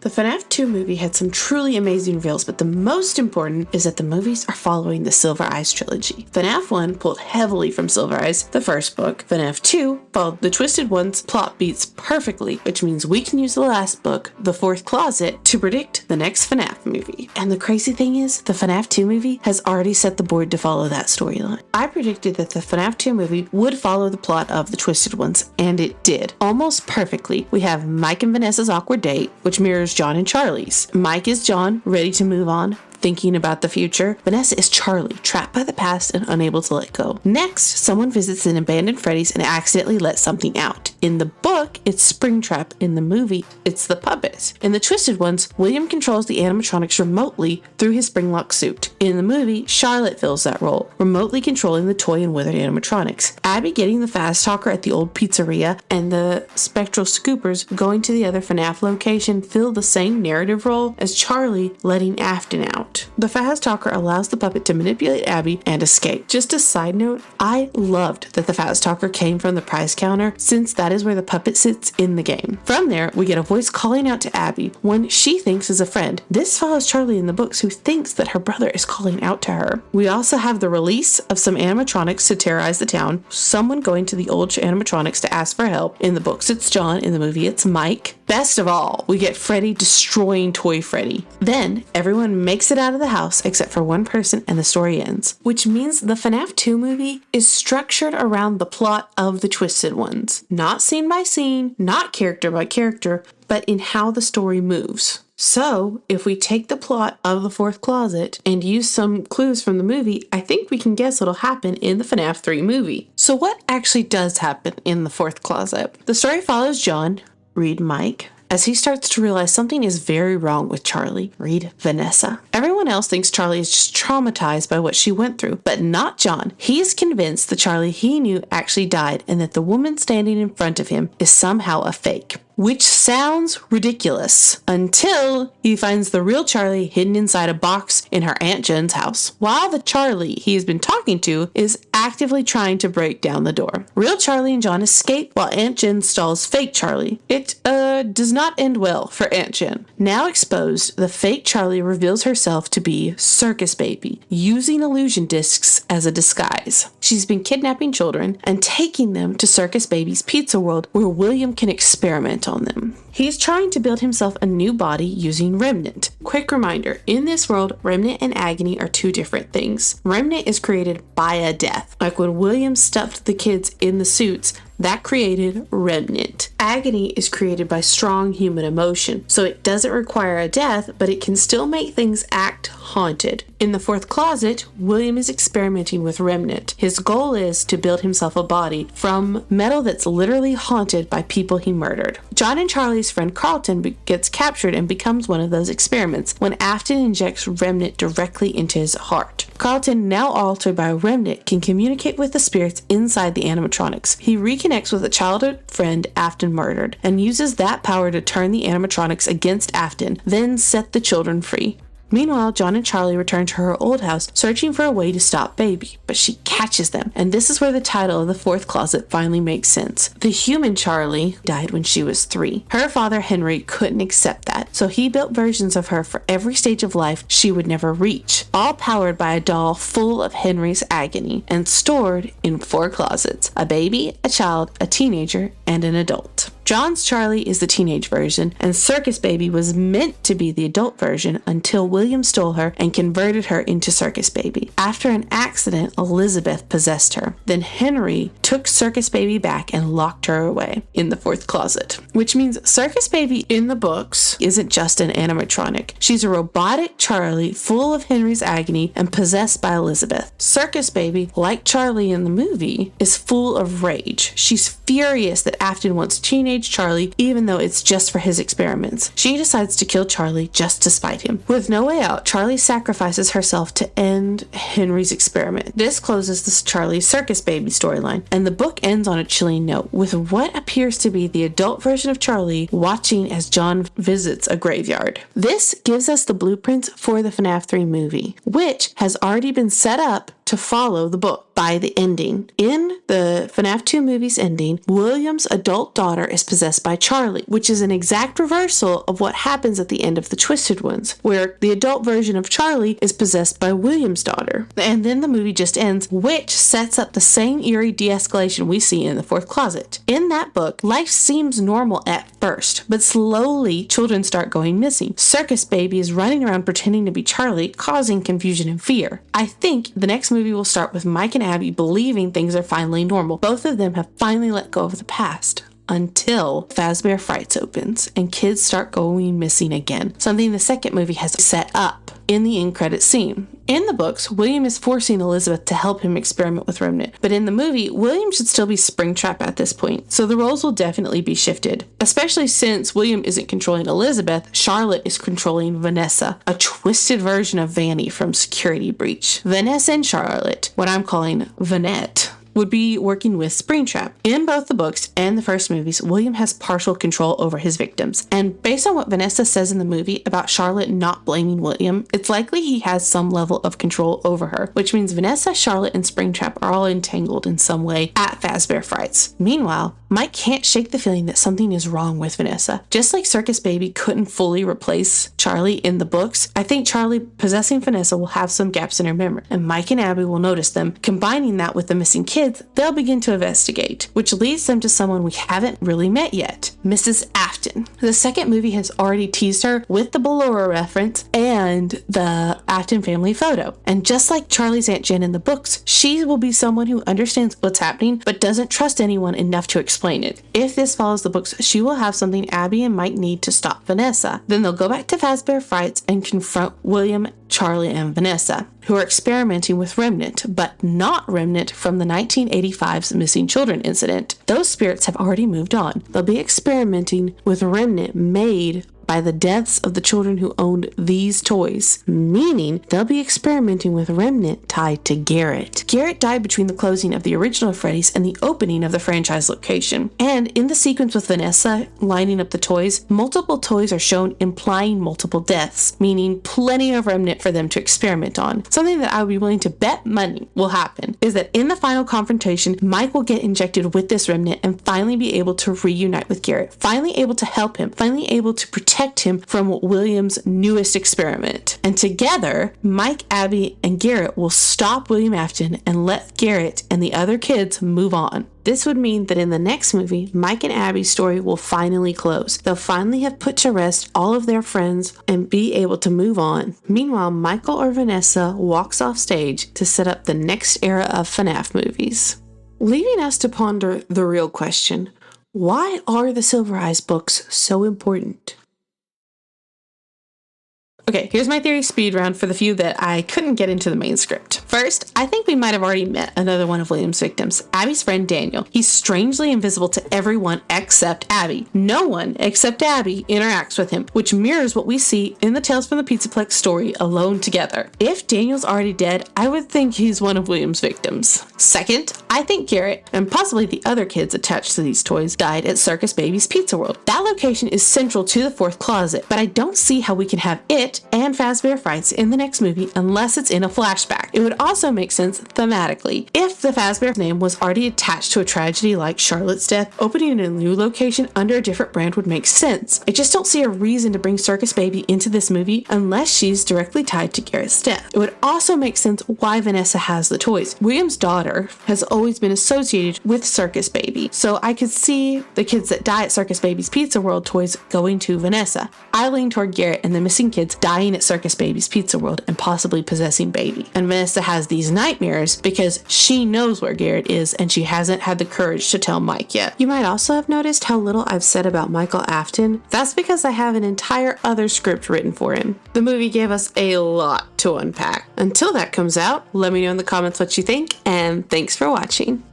The FNAF 2 movie had some truly amazing reveals, but the most important is that the movies are following the Silver Eyes trilogy. FNAF 1 pulled heavily from Silver Eyes, the first book. FNAF 2 followed the Twisted One's plot beats perfectly, which means we can use the last book, The Fourth Closet, to predict the next FNAF movie. And the crazy thing is, the FNAF 2 movie has already set the board to follow that storyline. I predicted that the FNAF 2 movie would follow the plot of the Twisted Ones, and it did. Almost perfectly. We have Mike and Vanessa's awkward date, which mirrors John and Charlie's. Mike is John, ready to move on, thinking about the future. Vanessa is Charlie, trapped by the past and unable to let go. Next, someone visits an abandoned Freddy's and accidentally lets something out. In the book, it's Springtrap. In the movie, it's the puppet. In the Twisted Ones, William controls the animatronics remotely through his springlock suit. In the movie, Charlotte fills that role, remotely controlling the toy and withered animatronics. Abby getting the fast talker at the old pizzeria and the spectral scoopers going to the other FNAF location fill the same narrative role as Charlie letting Afton out. The fast talker allows the puppet to manipulate Abby and escape. Just a side note, I loved that the fast talker came from the prize counter, since that is where the puppet sits in the game. From there, we get a voice calling out to Abby, one she thinks is a friend. This follows Charlie in the books, who thinks that her brother is calling out to her. We also have the release of some animatronics to terrorize the town, someone going to the old animatronics to ask for help. In the books, it's John. In the movie, it's Mike. Best of all, we get Freddy destroying Toy Freddy. Then, everyone makes it out of the house except for one person and the story ends. Which means the FNAF 2 movie is structured around the plot of the Twisted Ones. Not scene by scene, not character by character, but in how the story moves. So, if we take the plot of The Fourth Closet and use some clues from the movie, I think we can guess what'll happen in the FNAF 3 movie. So what actually does happen in The Fourth Closet? The story follows John, read Mike, as he starts to realize something is very wrong with Charlie, read Vanessa. Everyone else thinks Charlie is just traumatized by what she went through, but not John. He is convinced the Charlie he knew actually died and that the woman standing in front of him is somehow a fake. Which sounds ridiculous until he finds the real Charlie hidden inside a box in her Aunt Jen's house, while the Charlie he has been talking to is actively trying to break down the door. Real Charlie and John escape while Aunt Jen stalls fake Charlie. It does not end well for Aunt Jen. Now exposed, the fake Charlie reveals herself to be Circus Baby, using illusion discs as a disguise. She's been kidnapping children and taking them to Circus Baby's Pizza World, where William can experiment on them. He's trying to build himself a new body using Remnant. Quick reminder, in this world, Remnant and Agony are two different things. Remnant is created by a death. Like when William stuffed the kids in the suits, that created Remnant. Agony is created by strong human emotion, so it doesn't require a death, but it can still make things act haunted. In The Fourth Closet, William is experimenting with Remnant. His goal is to build himself a body from metal that's literally haunted by people he murdered. John and Charlie's friend Carlton gets captured and becomes one of those experiments when Afton injects Remnant directly into his heart. Carlton, now altered by Remnant, can communicate with the spirits inside the animatronics. He reconnects with a childhood friend Afton murdered and uses that power to turn the animatronics against Afton, then set the children free. Meanwhile, John and Charlie return to her old house, searching for a way to stop Baby, but she catches them, and this is where the title of The Fourth Closet finally makes sense. The human Charlie died when she was 3. Her father, Henry, couldn't accept that, so he built versions of her for every stage of life she would never reach, all powered by a doll full of Henry's agony, and stored in 4 closets: a baby, a child, a teenager, and an adult. John's Charlie is the teenage version, and Circus Baby was meant to be the adult version until William stole her and converted her into Circus Baby. After an accident, Elizabeth possessed her. Then Henry took Circus Baby back and locked her away in the 4th closet. Which means Circus Baby in the books isn't just an animatronic. She's a robotic Charlie full of Henry's agony and possessed by Elizabeth. Circus Baby, like Charlie in the movie, is full of rage. She's furious that Afton wants teenage Charlie, even though it's just for his experiments. She decides to kill Charlie just to spite him. With no way out, Charlie sacrifices herself to end Henry's experiment. This closes the Charlie Circus Baby storyline, and the book ends on a chilling note, with what appears to be the adult version of Charlie watching as John visits a graveyard. This gives us the blueprints for the FNAF 3 movie, which has already been set up to to follow the book by the ending. In the FNAF 2 movie's ending, William's adult daughter is possessed by Charlie, which is an exact reversal of what happens at the end of the Twisted Ones, where the adult version of Charlie is possessed by William's daughter. And then the movie just ends, which sets up the same eerie de-escalation we see in the fourth closet. In that book, life seems normal at first, but slowly children start going missing. Circus Baby is running around pretending to be Charlie, causing confusion and fear. I think the next movie will start with Mike and Abby believing things are finally normal. Both of them have finally let go of the past. Until Fazbear Frights opens and kids start going missing again, something the second movie has set up in the end credit scene. In the books, William is forcing Elizabeth to help him experiment with Remnant, but in the movie, William should still be Springtrap at this point, so the roles will definitely be shifted. Especially since William isn't controlling Elizabeth, Charlotte is controlling Vanessa, a twisted version of Vanny from Security Breach. Vanessa and Charlotte, what I'm calling Vanette, would be working with Springtrap. In both the books and the first movies, William has partial control over his victims. And based on what Vanessa says in the movie about Charlotte not blaming William, it's likely he has some level of control over her, which means Vanessa, Charlotte, and Springtrap are all entangled in some way at Fazbear Frights. Meanwhile, Mike can't shake the feeling that something is wrong with Vanessa. Just like Circus Baby couldn't fully replace Charlie in the books, I think Charlie possessing Vanessa will have some gaps in her memory, and Mike and Abby will notice them. Combining that with the missing kids, they'll begin to investigate, which leads them to someone we haven't really met yet, Mrs. Afton. The second movie has already teased her with the Ballora reference and the Afton family photo. And just like Charlie's Aunt Jen in the books, she will be someone who understands what's happening but doesn't trust anyone enough to explain it. If this follows the books, she will have something Abby and Mike need to stop Vanessa. Then they'll go back to Fazbear Frights and confront William, Charlie, and Vanessa, who are experimenting with Remnant, but not Remnant from the 1985's missing children incident. Those spirits have already moved on. They'll be experimenting with Remnant made by the deaths of the children who owned these toys, meaning they'll be experimenting with Remnant tied to Garrett. Garrett died between the closing of the original Freddy's and the opening of the franchise location. And in the sequence with Vanessa lining up the toys, multiple toys are shown implying multiple deaths, meaning plenty of Remnant for them to experiment on. Something that I would be willing to bet money will happen is that in the final confrontation, Mike will get injected with this Remnant and finally be able to reunite with Garrett, finally able to help him, finally able to protect him from William's newest experiment. And together, Mike, Abby, and Garrett will stop William Afton and let Garrett and the other kids move on. This would mean that in the next movie, Mike and Abby's story will finally close. They'll finally have put to rest all of their friends and be able to move on. Meanwhile, Michael or Vanessa walks off stage to set up the next era of FNAF movies. Leaving us to ponder the real question, why are the Silver Eyes books so important? Okay, here's my theory speed round for the few that I couldn't get into the main script. First, I think we might have already met another one of William's victims, Abby's friend Daniel. He's strangely invisible to everyone except Abby. No one except Abby interacts with him, which mirrors what we see in the Tales from the Pizzaplex story Alone Together. If Daniel's already dead, I would think he's one of William's victims. Second, I think Garrett, and possibly the other kids attached to these toys, died at Circus Baby's Pizza World. That location is central to the fourth closet, but I don't see how we can have it and Fazbear Frights in the next movie unless it's in a flashback. It would also make sense thematically. If the Fazbear name was already attached to a tragedy like Charlotte's death, opening a new location under a different brand would make sense. I just don't see a reason to bring Circus Baby into this movie unless she's directly tied to Garrett's death. It would also make sense why Vanessa has the toys. William's daughter has always been associated with Circus Baby, so I could see the kids that die at Circus Baby's Pizza World toys going to Vanessa. I lean toward Garrett and the missing kids dying at Circus Baby's Pizza World and possibly possessing Baby. And Vanessa has these nightmares because she knows where Garrett is and she hasn't had the courage to tell Mike yet. You might also have noticed how little I've said about Michael Afton. That's because I have an entire other script written for him. The movie gave us a lot to unpack. Until that comes out, let me know in the comments what you think, and thanks for watching.